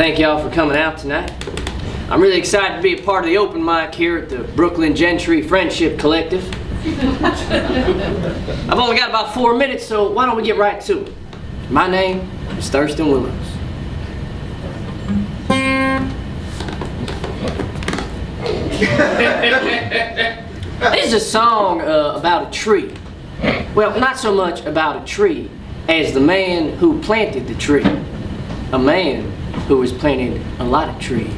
Thank y'all for coming out tonight. I'm really excited to be a part of the open mic here at the Brooklyn Gentry Friendship Collective. I've only got about 4 minutes, so why don't we get right to it. My name is Thurston Willows. This is a song about a tree. Well, not so much about a tree as the man who planted the tree. A man who has planted a lot of trees.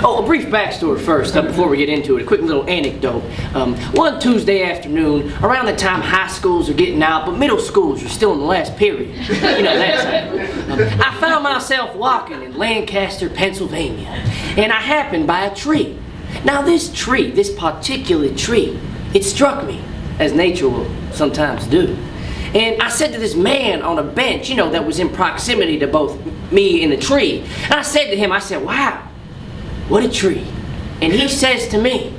Oh, a brief backstory first, before we get into it. A quick little anecdote. One Tuesday afternoon, around the time high schools are getting out, but middle schools are still in the last period. You know, that time. I found myself walking in Lancaster, Pennsylvania, and I happened by a tree. Now this tree, this particular tree, it struck me, as nature will sometimes do. And I said to this man on a bench, you know, that was in proximity to both me and the tree, and I said to him, I said, "Wow, what a tree." And he says to me,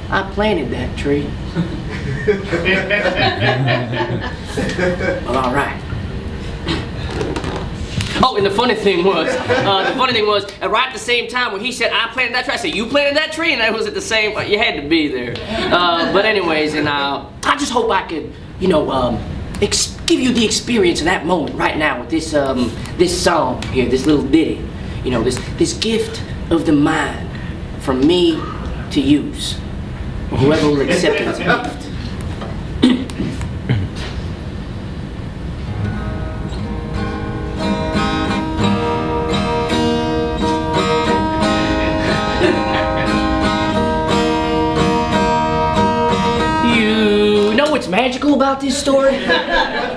"I planted that tree." Well, all right. Oh, and the funny thing was, right at the same time when he said, "I planted that tree," I said, "You planted that tree?" And that was at the same, you had to be there. But anyways, and I just hope I could, you know, give you the experience of that moment right now with this, this song here, this little ditty. You know, this gift of the mind from me to use, or whoever will accept it as a gift. What's magical about this story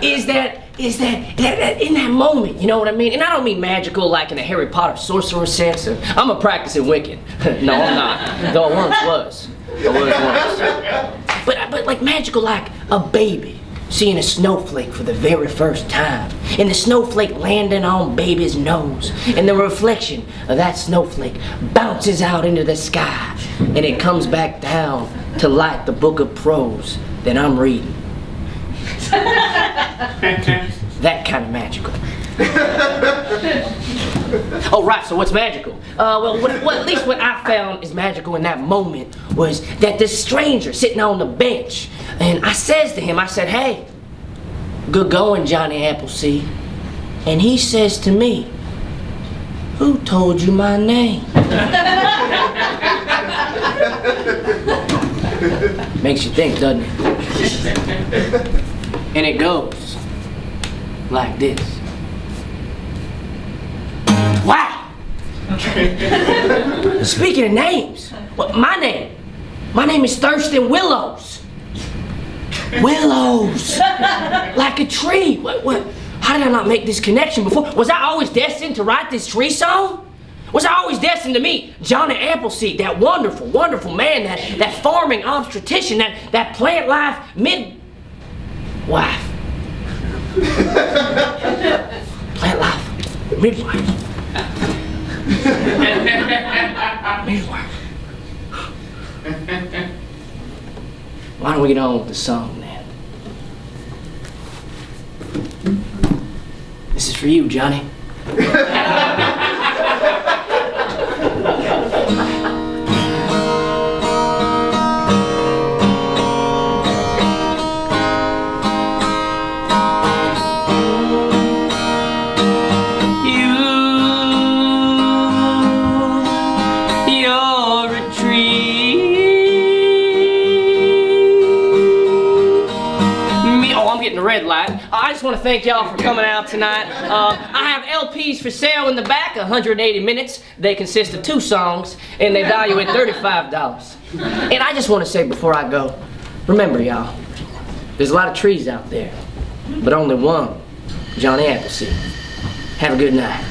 is that in that moment, you know what I mean? And I don't mean magical like in a Harry Potter sorcerer sense. I'm a practicing Wiccan. No, I'm not. Though I once was. But like magical like a baby seeing a snowflake for the very first time, and the snowflake landing on baby's nose, and the reflection of that snowflake bounces out into the sky, and it comes back down to light the book of prose that I'm reading. That kind of magical. Oh, right, so what's magical? Well, at least what I found is magical in that moment was that this stranger sitting on the bench, and I says to him, I said, "Hey, good going, Johnny Appleseed." And he says to me, "Who told you my name?" Makes you think, doesn't it? And it goes like this. Wow! Speaking of names, well, my name is Thurston Willows. Willows! Like a tree. What? How did I not make this connection before? Was I always destined to write this tree song? Was I always destined to meet Johnny Appleseed, that wonderful, wonderful man, that farming obstetrician, that plant life midwife? Plant life midwife. Midwife. Why don't we get on with the song then? This is for you, Johnny. The red light. I just want to thank y'all for coming out tonight. I have LPs for sale in the back, 180 minutes. They consist of 2 songs, and they value at $35. And I just want to say before I go, remember y'all, there's a lot of trees out there, but only one Johnny Appleseed. Have a good night.